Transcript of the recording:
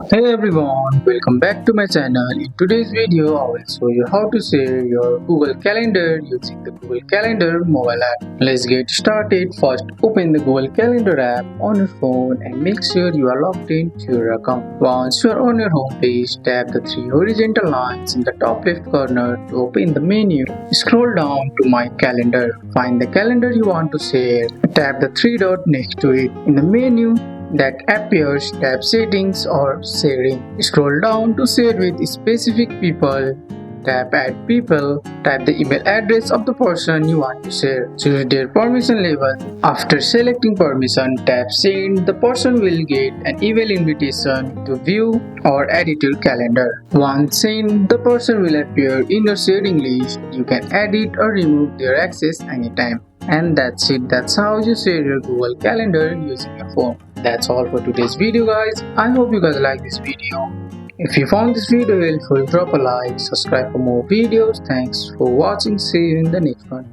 Hey everyone, welcome back to my channel. In today's video, I will show you how to share your Google Calendar using the Google Calendar mobile app. Let's get started. First, open the Google Calendar app on your phone and make sure you are logged into your account. Once you are on your home page, tap the three horizontal lines in the top left corner to open the menu. Scroll down to My Calendar. Find the calendar you want to share. Tap the three dots next to it. In the menu, that appears, tap settings or sharing. Scroll down to share with specific people. Tap add people. Type the email address of the person you want to share. Choose their permission level. After selecting permission, tap send. The person will get an email invitation to view or edit your calendar. Once sent, the person will appear in your sharing list. You can edit or remove their access anytime. And that's it. That's how you share your Google Calendar using your phone. That's all for today's video, guys. I hope you guys like this video. If you found this video helpful, drop a like, subscribe for more videos. Thanks for watching. See you in the next one.